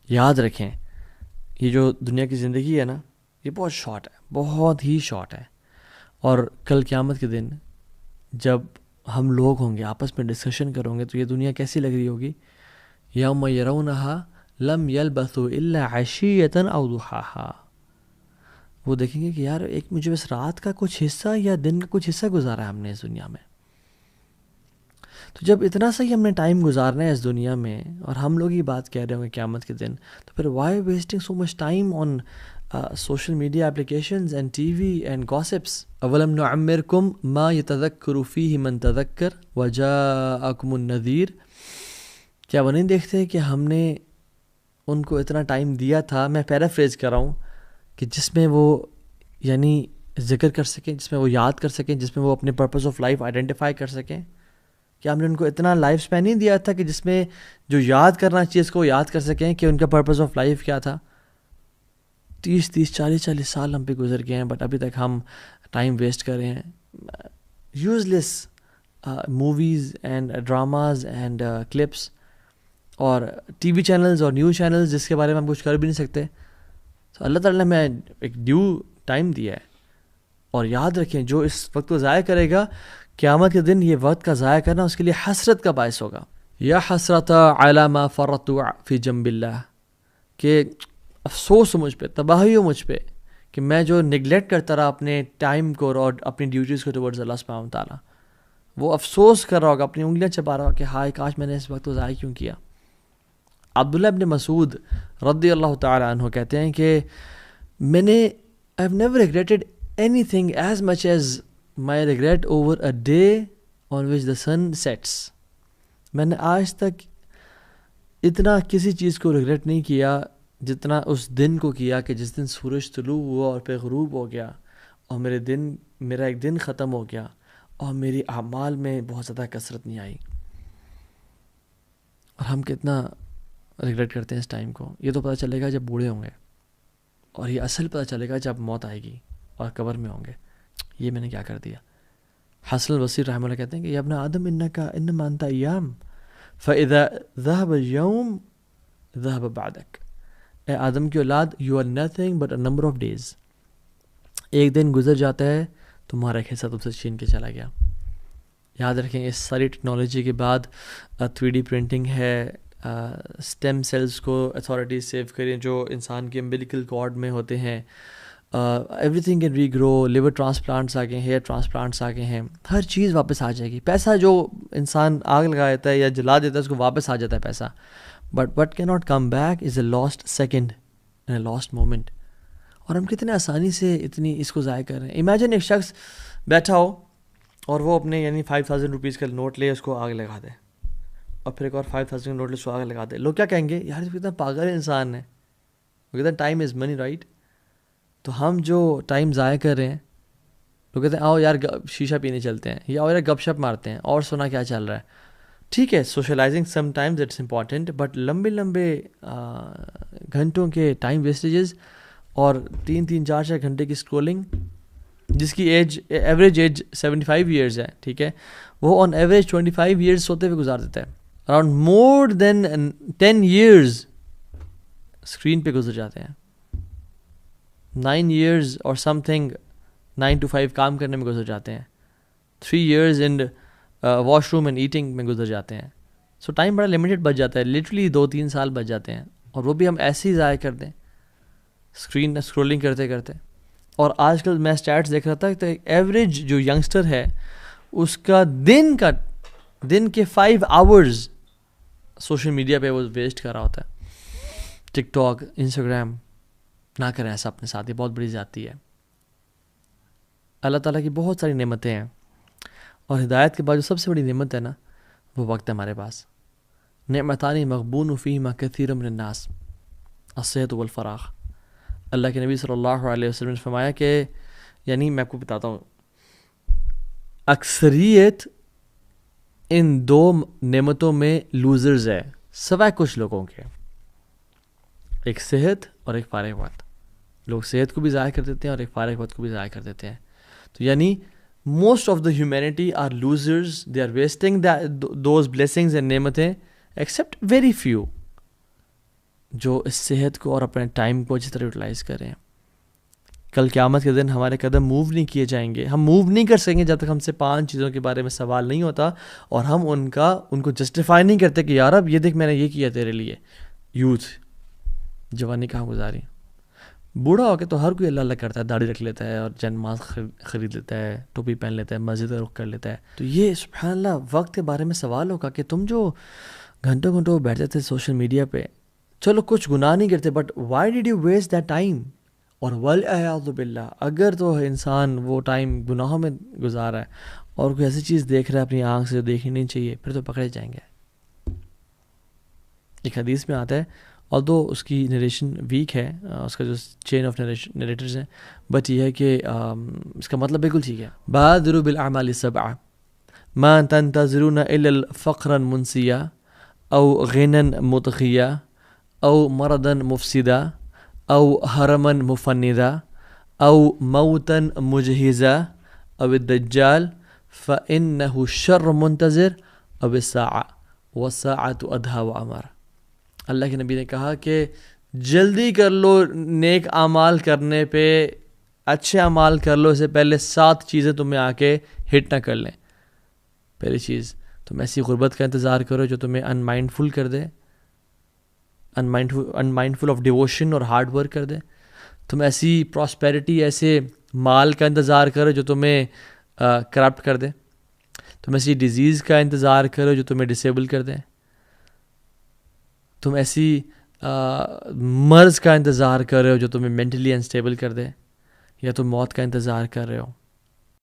یاد رکھیں یہ جو دنیا کی زندگی ہے نا یہ بہت شارٹ ہے, بہت ہی شارٹ ہے. اور کل قیامت کے دن جب ہم لوگ ہوں گے آپس میں ڈسکشن کروں گے تو یہ دنیا کیسی لگ رہی ہوگی. یوم یرونہا لم یلبثوا الا عشیۃ او ضحاہا. وہ دیکھیں گے کہ یار ایک مجھے بس رات کا کچھ حصہ یا دن کا کچھ حصہ گزارا ہے ہم نے اس دنیا میں. تو جب اتنا سا ہی ہم نے ٹائم گزارنا ہے اس دنیا میں اور ہم لوگ ہی بات کہہ رہے ہوں گے قیامت کے دن, تو پھر why wasting so much time on social media applications and TV and gossips. اولم نعمرکم ما یتذکر فیہ من تذکر وجاءکم النذیر. کیا وہ نہیں دیکھتے کہ ہم نے ان کو اتنا ٹائم دیا تھا, میں پیرافریز کر رہا ہوں, کہ جس میں وہ یعنی ذکر کر سکیں, جس میں وہ یاد کر سکیں, جس میں وہ اپنے پرپز آف لائف آئیڈینٹیفائی کر سکیں. کہ ہم نے ان کو اتنا لائف سپین نہیں دیا تھا کہ جس میں جو یاد کرنا چاہیے اس کو یاد کر سکیں کہ ان کا پرپز آف لائف کیا تھا. 30 سال ہم پہ گزر گئے ہیں, بٹ ابھی تک ہم ٹائم ویسٹ کر رہے ہیں use less movies and dramas and clips اور ٹی وی چینلز اور نیوز چینلز جس کے بارے میں ہم کچھ کر بھی نہیں سکتے. تو اللہ تعالیٰ نے ہمیں ایک ڈیو ٹائم دیا ہے, اور یاد رکھیں جو اس وقت کو ضائع کرے گا قیامت کے دن یہ وقت کا ضائع کرنا اس کے لیے حسرت کا باعث ہوگا. یا حسرت علی ما فرطت فی جنب اللہ, کہ افسوس ہو مجھ پہ, تباہی ہو مجھ پہ کہ میں جو نگلیکٹ کرتا رہا اپنے ٹائم کو اور اپنی ڈیوٹیز کو ٹورڈز اللہ سبحانہ وتعالیٰ. وہ افسوس کر رہا ہوگا, اپنی انگلیاں چبا رہا ہوگا کہ ہائے کاش میں نے اس وقت کو ضائع کیوں کیا. عبداللہ ابن مسعود رضی اللہ تعالیٰ عنہ کہتے ہیں کہ میں نے I have never regretted anything as much as my regret over a day on which the sun sets. میں نے آج تک اتنا کسی چیز کو ریگریٹ نہیں کیا جتنا اس دن کو کیا کہ جس دن سورج طلوع ہوا اور پھر غروب ہو گیا اور میرا ایک دن ختم ہو گیا اور میری اعمال میں بہت زیادہ کثرت نہیں آئی. اور ہم کتنا ریگریٹ کرتے ہیں اس ٹائم کو. یہ تو پتہ چلے گا جب بوڑھے ہوں گے, اور یہ اصل پتہ چلے گا جب موت آئے گی اور قبر میں ہوں گے, یہ میں نے کیا کر دیا. حسن البصری رحمہ اللہ کہتے ہیں کہ یا ابن آدم انما انت ایام فاذا ذهب اليوم ذهب بعدك. اے آدم کی اولاد, you are nothing but a number of days. ایک دن گزر جاتا ہے تمہارا ایک حصہ تم سے چھین کے چلا گیا. یاد رکھیں اس ساری ٹیکنالوجی کے بعد 3D پرنٹنگ ہے, اسٹیم سیلز کو اتھارٹیز سیو کریں جو انسان کے امبلیکل کارڈ میں ہوتے ہیں. Everything can regrow, liver transplants آ گئے ہیں, ہیئر ٹرانسپلانٹس آ گئے ہیں, ہر چیز واپس آ جائے گی. پیسہ جو انسان آگ لگا دیتا ہے یا جلا دیتا ہے اس کو واپس آ جاتا ہے پیسہ, بٹ وٹ کی not come back is a last second and a last moment. اور ہم کتنے آسانی سے اتنی اس کو ضائع کر رہے ہیں. امیجن ایک شخص بیٹھا ہو اور وہ اپنے یعنی 5000 روپیز کا نوٹ لے اس کو آگ لگا دے, اور پھر ایک اور 5000 کا نوٹ لے اس کو آگ لگا دے. لوگ کیا کہیں گے, یار کتنا پاگل انسان ہے, وہ کہتا ہے ٹائم از منی رائٹ. تو ہم جو ٹائم ضائع کر رہے ہیں, لوگ کہتے ہیں آؤ یار شیشہ پینے چلتے ہیں, یا آؤ یار گپ شپ مارتے ہیں اور سنا کیا چل رہا ہے. ٹھیک ہے, socialising sometimes it's important, but لمبے گھنٹوں کے ٹائم ویسٹیجز اور 3 4 گھنٹے کی اسکرولنگ, جس کی ایوریج ایج 75 ایئرز ہے, ٹھیک ہے, وہ آن ایوریج 25 ایئرز سوتے ہوئے گزار دیتا ہے. اراؤنڈ مور دین 10 ایئرز اسکرین پہ گزر جاتے ہیں. 9 ایئرز اور سم تھنگ 9 to 5 کام کرنے میں گزر جاتے ہیں. 3 years in wash room and eating میں گزر جاتے ہیں. سو ٹائم بڑا لمیٹڈ بچ جاتا ہے, لٹرلی 2-3 سال بچ جاتے ہیں, اور وہ بھی ہم ایسے ہی ضائع کر دیں اسکرین اسکرولنگ کرتے کرتے. اور آج کل میں اسٹیٹس دیکھ رہا تھا کہ ایوریج جو ینگسٹر ہے اس کا دن کے 5 آورز سوشل میڈیا پہ وہ ویسٹ کر رہا ہوتا ہے. ٹک ٹاک, انسٹاگرام, نہ کریں ایسا اپنے ساتھ, یہ بہت بڑی زیادتی ہے. اللہ تعالیٰ کی بہت ساری نعمتیں ہیں, اور ہدایت کے بعد جو سب سے بڑی نعمت ہے نا وہ وقت ہے ہمارے پاس. نعمتان مغبون فیہما کثیر من الناس الصحت والفراغ. اللہ کے نبی صلی اللہ علیہ وسلم نے فرمایا کہ یعنی میں آپ کو بتاتا ہوں, اکثریت ان 2 نعمتوں میں لوزرز ہے سوائے کچھ لوگوں کے. ایک صحت اور ایک فارغ وقت. لوگ صحت کو بھی ضائع کر دیتے ہیں اور ایک فارغ وقت کو بھی ضائع کر دیتے ہیں. تو یعنی most of the humanity are losers, they are wasting those blessings and نعمتیں, ایکسیپٹ ویری فیو. جو اس صحت کو اور اپنے ٹائم کو اچھی طرح یوٹیلائز کریں. کل قیامت کے دن ہمارے قدم موو نہیں کیے جائیں گے. ہم موو نہیں کر سکیں گے جب تک ہم سے 5 چیزوں کے بارے میں سوال نہیں ہوتا اور ہم ان کو جسٹیفائی نہیں کرتے کہ یار اب یہ دیکھ میں نے یہ کیا تیرے لیے. یوتھ جوانی کہاں گزاری. بوڑھا ہو کے تو ہر کوئی اللہ اللہ کرتا ہے, داڑھی رکھ لیتا ہے اور جن ماز خرید لیتا ہے, ٹوپی پہن لیتا ہے, مسجد رخ کر لیتا ہے. تو یہ سبحان اللہ وقت کے بارے میں سوال ہوگا کہ تم جو گھنٹوں گھنٹوں بیٹھتے تھے سوشل میڈیا پہ, چلو کچھ گناہ نہیں کرتے, but why did you waste that time? اور والعیاذ باللہ اگر تو انسان وہ ٹائم گناہوں میں گزارا ہے اور کوئی ایسی چیز دیکھ رہا ہے اپنی آنکھ سے جو دیکھنی نہیں چاہیے, پھر تو پکڑے جائیں گے. ایک حدیث میں آتا ہے, اور دو اس کی نریشن ویک ہے, اس کا جو چین آف نریٹرز ہیں, بٹ یہ ہے کہ اس کا مطلب بالکل ٹھیک ہے. بادروا بالاعمال السبع ما تنتظرون الا الفقرا منسیا او غنا مطغیا او مرضا مفسدا او حرما مفندا او موتا مجہزا او الدجال فانه شر منتظر او الساعة والساعة ادہا وامر. اللہ کے نبی نے کہا کہ جلدی کر لو نیک اعمال کرنے پہ, اچھے اعمال کر لو, اس سے پہلے 7 چیزیں تمہیں آ کے ہٹ نہ کر لیں. پہلی چیز, تم ایسی غربت کا انتظار کرو جو تمہیں ان مائنڈفل کر دے, ان مائنڈفل آف ڈیووشن اور ہارڈ ورک کر دے. تم ایسی پراسپیرٹی, ایسے مال کا انتظار کرو جو تمہیں کرپٹ کر دے. تم ایسی ڈیزیز کا انتظار کرو جو تمہیں ڈسیبل کر دے. تم ایسی مرض کا انتظار کر رہے ہو جو تمہیں مینٹلی انسٹیبل کر دے, یا تم موت کا انتظار کر رہے ہو